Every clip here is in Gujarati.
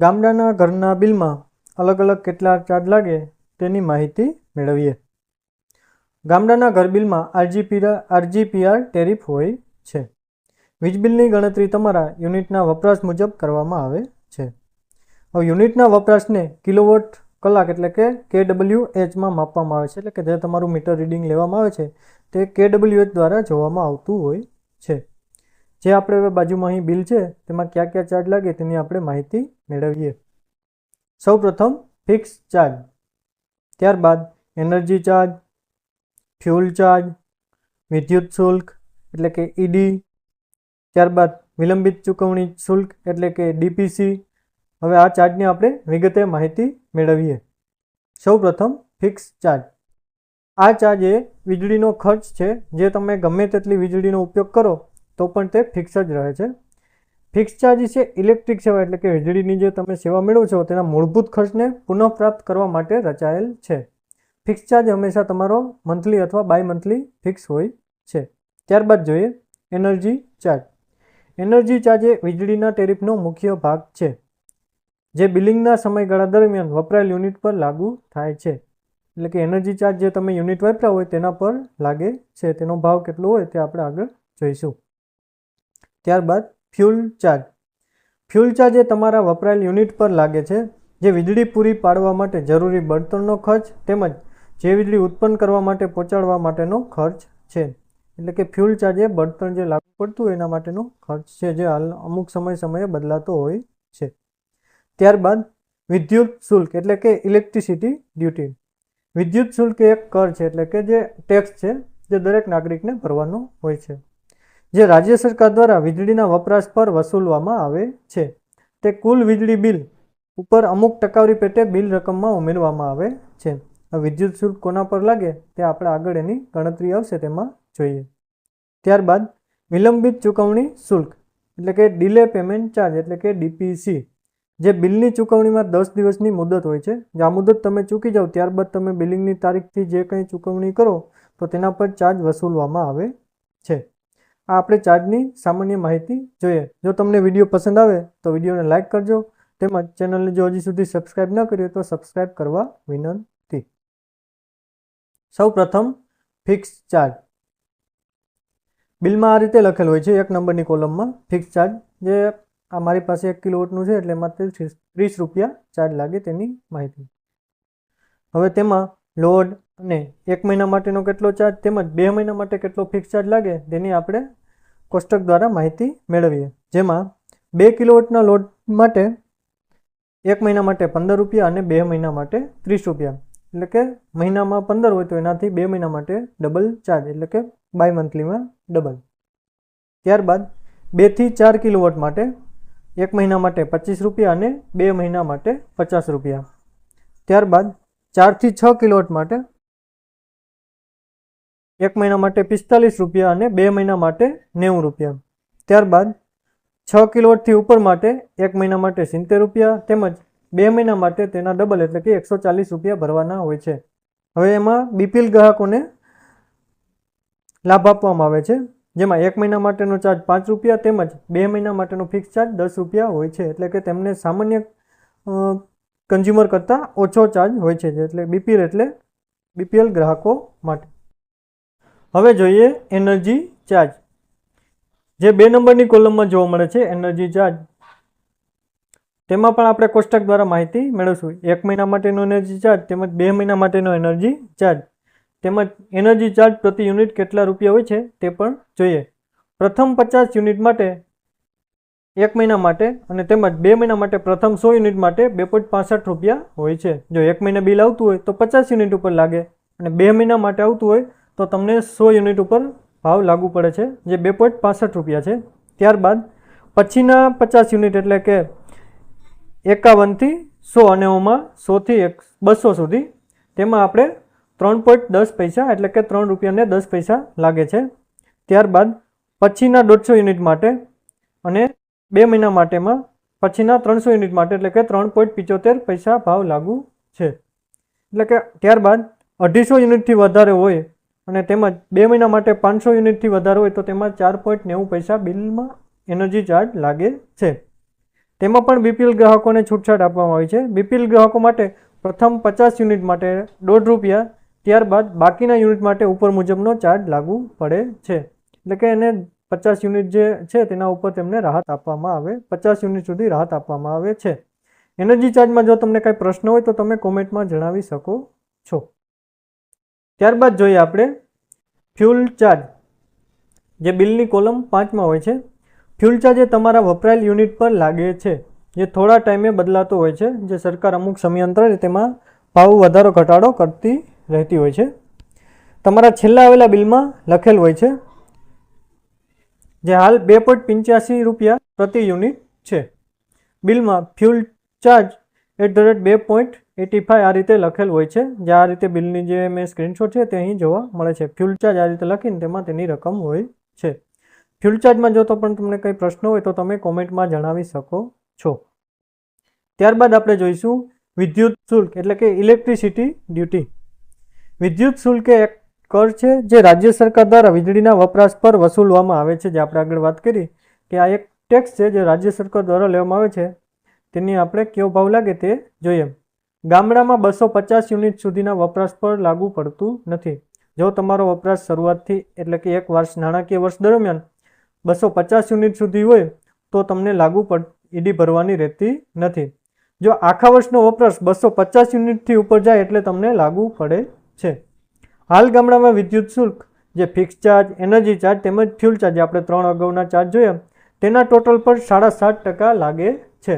ગામડાના ઘરના બિલમાં અલગ અલગ કેટલા ચાર્જ લાગે તેની માહિતી મેળવીએ. ગામડાના ઘર બિલમાં આરજીપીઆર ટેરિફ હોય છે. વીજ બિલની ગણતરી તમારા યુનિટના વપરાશ મુજબ કરવામાં આવે છે. હવે યુનિટના વપરાશને કિલોવોટ કલાક એટલે કે KWHમાં માપવામાં આવે છે, એટલે કે જે તમારું મીટર રીડિંગ લેવામાં આવે છે તે KWH દ્વારા જોવામાં આવતું હોય છે. જે આપણે હવે બાજુમાં અહીં બિલ છે તેમાં કયા કયા ચાર્જ લાગે તેની આપણે માહિતી મેળવીએ. સૌ પ્રથમ ફિક્સ ચાર્જ, ત્યારબાદ એનર્જી ચાર્જ, ફ્યુલ ચાર્જ, વિદ્યુત શુલ્ક એટલે કે ED, ત્યારબાદ વિલંબિત ચૂકવણી શુલ્ક એટલે કે DPC. હવે આ ચાર્જની આપણે વિગતે માહિતી મેળવીએ. સૌ પ્રથમ ફિક્સ ચાર્જ. આ ચાર્જ એ વીજળીનો ખર્ચ છે, જે તમે ગમે તેટલી વીજળીનો ઉપયોગ કરો તો પણ તે ફિક્સ જ રહે છે. ફિક્સ ચાર્જ છે ઇલેક્ટ્રિક સેવા એટલે કે વીજળીની જે તમે સેવા મેળવો છો તેના મૂળભૂત ખર્ચને પુનઃપ્રાપ્ત કરવા માટે રચાયેલ છે. ફિક્સ ચાર્જ હંમેશા તમારો મંથલી અથવા બાય મંથલી ફિક્સ હોય છે. ત્યારબાદ જોઈએ એનર્જી ચાર્જ. એનર્જી ચાર્જ એ વીજળીના ટેરિફનો મુખ્ય ભાગ છે, જે બિલિંગના સમયગાળા દરમિયાન વપરાયેલ યુનિટ પર લાગુ થાય છે. એટલે કે એનર્જી ચાર્જ જે તમે યુનિટ વાપર્યા હોય તેના પર લાગે છે. તેનો ભાવ કેટલો હોય તે આપણે આગળ જોઈશું. ત્યારબાદ ફ્યુલ ચાર્જ. ફ્યુલ ચાર્જ એ તમારા વપરાયેલ યુનિટ પર લાગે છે, જે વીજળી પૂરી પાડવા માટે જરૂરી બળતણનો ખર્ચ તેમજ જે વીજળી ઉત્પન્ન કરવા માટે પહોંચાડવા માટેનો ખર્ચ છે. એટલે કે ફ્યુલ ચાર્જ એ બળતણ જે લાગુ પડતું હોય એના માટેનો ખર્ચ છે, જે હાલ અમુક સમયે બદલાતો હોય છે. ત્યારબાદ વિદ્યુત શુલ્ક એટલે કે ઇલેક્ટ્રિસિટી ડ્યુટી. વિદ્યુત શુલ્ક એક કર છે એટલે કે જે ટેક્સ છે, જે દરેક નાગરિકને ભરવાનો હોય છે, જે રાજ્ય સરકાર દ્વારા વીજળીના વપરાશ પર વસૂલવામાં આવે છે. તે કુલ વીજળી બિલ ઉપર અમુક ટકાવારી પેટે બિલ રકમમાં ઉમેરવામાં આવે છે. વિદ્યુત શુલ્ક કોના પર લાગે તે આપણે આગળ એની ગણતરી આવશે તેમાં જોઈએ. ત્યારબાદ વિલંબિત ચૂકવણી શુલ્ક એટલે કે ડિલે પેમેન્ટ ચાર્જ એટલે કે DPC. જે બિલની ચૂકવણીમાં 10 દિવસની મુદત હોય છે. જે આ મુદત તમે ચૂકી જાઓ ત્યારબાદ તમે બિલિંગની તારીખથી જે કંઈ ચૂકવણી કરો તો તેના પર ચાર્જ વસૂલવામાં આવે છે. આ આપણે ચાર્જની સામાન્ય માહિતી જોઈએ. જો તમને વિડીયો પસંદ આવે તો વિડીયોને લાઇક કરજો, તેમજ ચેનલને જો હજી સુધી સબસ્ક્રાઇબ ન કરી તો સબસ્ક્રાઇબ કરવા વિનંતી. સૌ પ્રથમ ફિક્સ ચાર્જ. બિલમાં આ રીતે લખેલ હોય છે, 1 નંબરની કોલમમાં ફિક્સ ચાર્જ. જે આ મારી પાસે 1 કિલોવોટનું છે એટલે એમાં 30 રૂપિયા ચાર્જ લાગે તેની માહિતી. હવે તેમાં લોડ અને 1 મહિના માટેનો કેટલો ચાર્જ તેમજ 2 મહિના માટે કેટલો ફિક્સ ચાર્જ લાગે તેની આપણે કોષ્ટક દ્વારા માહિતી મેળવીએ. જેમાં 2 કિલોવોટના લોડ માટે 1 મહિના માટે 15 રૂપિયા અને 2 મહિના માટે 30 રૂપિયા. એટલે કે મહિનામાં 15 હોય તો એનાથી 2 મહિના માટે ડબલ ચાર્જ એટલે કે બાય મંથલીમાં ડબલ. ત્યારબાદ 2 થી 4 કિલોવોટ માટે 1 મહિના માટે 25 રૂપિયા અને 2 મહિના માટે 50 રૂપિયા. ત્યારબાદ 4 થી 6 કિલોવોટ માટે 1 મહિના માટે 45 રૂપિયા અને 2 મહિના માટે 90 રૂપિયા. ત્યારબાદ 6 કિલોવોટથી ઉપર માટે 1 મહિના માટે 70 રૂપિયા તેમજ 2 મહિના માટે તેના ડબલ એટલે કે 140 રૂપિયા ભરવાના હોય છે. હવે એમાં BPL ગ્રાહકોને લાભ આપવામાં આવે છે, જેમાં 1 મહિના માટેનો ચાર્જ 5 રૂપિયા તેમજ 2 મહિના માટેનો ફિક્સ ચાર્જ 10 રૂપિયા હોય છે. એટલે કે તેમને સામાન્ય કન્ઝ્યુમર કરતાં ઓછો ચાર્જ હોય છે, એટલે BPL ગ્રાહકો માટે. હવે જોઈએ એનર્જી ચાર્જ, જે 2 નંબરની કોલમમાં જોવા મળે છે એનર્જી ચાર્જ. તેમાં પણ આપણે કોષ્ટક દ્વારા માહિતી મેળવશું. 1 મહિના માટેનો એનર્જી ચાર્જ તેમજ 2 મહિના માટેનો એનર્જી ચાર્જ તેમજ એનર્જી ચાર્જ પ્રતિ યુનિટ કેટલા રૂપિયા હોય છે તે પણ જોઈએ. પ્રથમ 50 યુનિટ માટે 1 મહિના માટે અને તેમજ 2 મહિના માટે પ્રથમ 100 યુનિટ માટે 2.65 રૂપિયા હોય છે. જો 1 મહિના બિલ આવતું હોય તો 50 યુનિટ ઉપર લાગે અને 2 મહિના માટે આવતું હોય તો તમને 100 યુનિટ ઉપર ભાવ લાગુ પડે છે, જે 2.65 રૂપિયા છે. ત્યારબાદ પછીના 50 યુનિટ એટલે કે 51 થી 100 અને 100 થી 200 સુધી તેમાં આપણે 3.10 પૈસા એટલે કે 3 રૂપિયા ને 10 પૈસા લાગે છે. ત્યારબાદ પછીના 150 યુનિટ માટે અને 2 મહિના માટેમાં પછીના 300 યુનિટ માટે એટલે કે 3.75 પૈસા ભાવ લાગુ છે. એટલે કે ત્યારબાદ 250 યુનિટથી વધારે હોય અને તેમજ 2 મહિના માટે 500 યુનિટથી વધારે હોય તો તેમાં 4.90 પૈસા બિલમાં એનર્જી ચાર્જ લાગે છે. તેમાં પણ બીપીએલ ગ્રાહકોને છૂટછાટ આપવામાં આવી છે. બીપીએલ ગ્રાહકો માટે પ્રથમ 50 યુનિટ માટે ₹1.5, ત્યારબાદ બાકીના યુનિટ માટે ઉપર મુજબનો ચાર્જ લાગુ પડે છે. એટલે કે એને 50 યુનિટ જે છે તેના ઉપર તેમને રાહત આપવામાં આવે, 50 યુનિટ સુધી રાહત આપવામાં આવે છે. એનર્જી ચાર્જમાં જો તમને કાંઈ પ્રશ્ન હોય તો તમે કોમેન્ટમાં જણાવી શકો છો. ત્યારબાદ જોઈએ આપણે ફ્યુલ ચાર્જ, જે બિલની કોલમ 5માં હોય છે. ફ્યુલ ચાર્જ એ તમારા વપરાયેલ યુનિટ પર લાગે છે, જે થોડા ટાઈમે બદલાતો હોય છે, જે સરકાર અમુક સમયાંતરે તેમાં ભાવ વધારો ઘટાડો કરતી રહેતી હોય છે. તમારા છેલ્લા આવેલા બિલમાં લખેલ હોય છે, જે હાલ ₹2.85 પ્રતિ યુનિટ છે. બિલમાં ફ્યુલ ચાર્જ @2.85 આ રીતે લખેલ હોય છે. જે આ રીતે બિલની જે મેં સ્ક્રીનશોટ છે તે અહીં જોવા મળે છે. ફ્યુલ ચાર્જ આ રીતે લખીને તેમાં તેની રકમ હોય છે. ફ્યુલ ચાર્જમાં જો તો પણ તમને કંઈ પ્રશ્ન હોય તો તમે કોમેન્ટમાં જણાવી શકો છો. ત્યારબાદ આપણે જોઈશું વિદ્યુત શુલ્ક એટલે કે ઇલેક્ટ્રિસિટી ડ્યુટી. વિદ્યુત શુલ્ક એ એક કર છે જે રાજ્ય સરકાર દ્વારા વીજળીના વપરાશ પર વસૂલવામાં આવે છે. જે આપણે આગળ વાત કરી કે આ એક ટેક્સ છે જે રાજ્ય સરકાર દ્વારા લેવામાં આવે છે. તેની આપણે કયો ભાવ લાગે તે જોઈએ. ગામડામાં 250 યુનિટ સુધીના વપરાશ પર લાગુ પડતું નથી. જો તમારો વપરાશ શરૂઆતથી એટલે કે એક વર્ષ નાણાકીય વર્ષ દરમિયાન 250 યુનિટ સુધી હોય તો તમને લાગુ ઈડી ભરવાની રહેતી નથી. જો આખા વર્ષનો વપરાશ 250 યુનિટથી ઉપર જાય એટલે તમને લાગુ પડે છે. હાલ ગામડામાં વિદ્યુત શુલ્ક જે ફિક્સ ચાર્જ, એનર્જી ચાર્જ તેમજ ફ્યુલ ચાર્જ આપણે 3 અગાઉના ચાર્જ જોયા તેના ટોટલ પર 7.5% લાગે છે.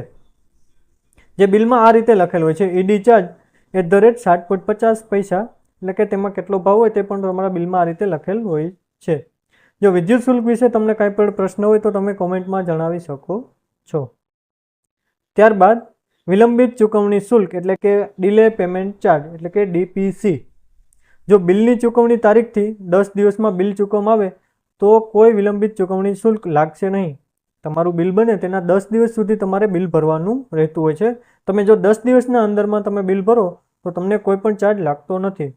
જે બિલમાં આ રીતે લખેલ હોય છે, ઈડી ચાર્જ @7.50 એટલે કે તેમાં કેટલો ભાવ હોય તે પણ તમારા બિલમાં આ રીતે લખેલ હોય છે. જો વિદ્યુત શુલ્ક વિશે તમને કાંઈ પણ પ્રશ્ન હોય તો તમે કોમેન્ટમાં જણાવી શકો છો. ત્યારબાદ વિલંબિત ચૂકવણી શુલ્ક એટલે કે ડિલે પેમેન્ટ ચાર્જ એટલે કે ડીપીસી. જો બિલની ચૂકવણી તારીખથી 10 દિવસમાં બિલ ચૂકવવામાં આવે તો કોઈ વિલંબિત ચૂકવણી શુલ્ક લાગશે નહીં. તમારું બિલ બને તેના 10 દિવસ સુધી તમારે બિલ ભરવાનું રહેતું હોય છે. તમે જો 10 દિવસના અંદરમાં તમે બિલ ભરો તો તમને કોઈ પણ ચાર્જ લાગતો નથી.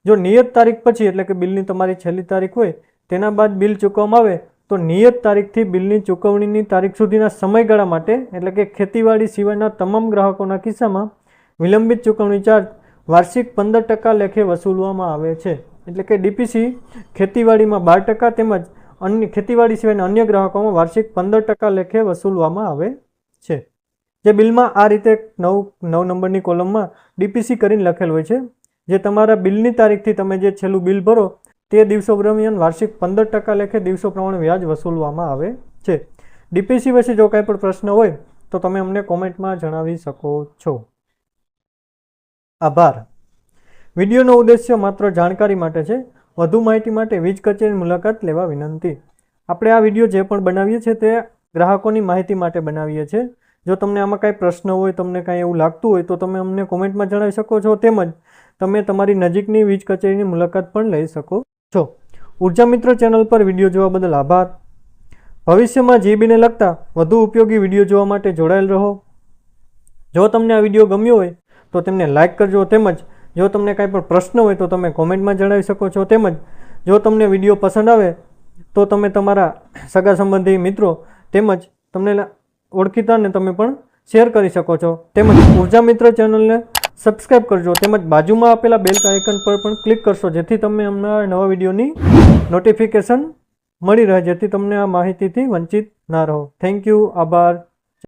જો નિયત તારીખ પછી એટલે કે બિલની તમારી છેલ્લી તારીખ હોય તેના બાદ બિલ ચૂકવવામાં આવે તો નિયત તારીખથી બિલની ચૂકવણીની તારીખ સુધીના સમયગાળા માટે એટલે કે ખેતીવાડી સિવાયના તમામ ગ્રાહકોના કિસ્સામાં વિલંબિત ચૂકવણી ચાર્જ વાર્ષિક 15% લેખે વસૂલવામાં આવે છે. એટલે કે ડીપીસી ખેતીવાડીમાં 12% તેમજ અન્ય ખેતીવાડી સિવાયના અન્ય ગ્રાહકોમાં વાર્ષિક 15% લેખે વસૂલવામાં આવે છે. જે બિલમાં આ રીતે 9 નંબરની કોલમમાં ડીપીસી કરીને લખેલ હોય છે, જે તમારા બિલની તારીખથી તમે જે છેલ્લું બિલ ભરો તે દિવસો દરમિયાન વાર્ષિક 15% લેખે દિવસો પ્રમાણે વ્યાજ વસૂલવામાં આવે છે. ડીપીસી વિશે જો કાંઈ પણ પ્રશ્ન હોય તો તમે અમને કોમેન્ટમાં જણાવી શકો છો. આભાર. વિડીયોનો ઉદ્દેશ્ય માત્ર જાણકારી માટે છે. વધુ માહિતી માટે વીજ કચેરીની મુલાકાત લેવા વિનંતી. આપણે આ વિડીયો જે પણ બનાવીએ છીએ તે ગ્રાહકોની માહિતી માટે બનાવીએ છીએ. જો તમને આમાં કાંઈ પ્રશ્ન હોય, તમને કાંઈ એવું લાગતું હોય તો તમે અમને કોમેન્ટમાં જણાવી શકો છો. તેમજ તમે તમારી નજીકની વીજ કચેરીની મુલાકાત પણ લઈ શકો છો. ઉર્જા મિત્ર ચેનલ પર વિડીયો જોવા બદલ આભાર. ભવિષ્યમાં જીબીને લગતા વધુ ઉપયોગી વિડીયો જોવા માટે જોડાયેલ રહો. જો તમને આ વિડીયો ગમ્યો હોય તો તેમને લાઇક કરજો. તેમજ જો તમને કાંઈ પણ પ્રશ્ન હોય તો તમે કોમેન્ટમાં જણાવી શકો છો. તેમજ જો તમને વિડીયો પસંદ આવે તો તમે તમારા સગા સંબંધી મિત્રો તેમજ તમને ઓળખીતાને તમે પણ શેર કરી શકો છો. તેમજ ઉર્જા મિત્ર ચેનલને સબસ્ક્રાઈબ કરજો. તેમજ બાજુમાં આપેલા બેલ આઇકન પર પણ ક્લિક કરશો, જેથી તમને અમારા નવા વિડીયોની નોટિફિકેશન મળી રહે, જેથી તમને આ માહિતીથી વંચિત ના રહો. Thank you. આભાર.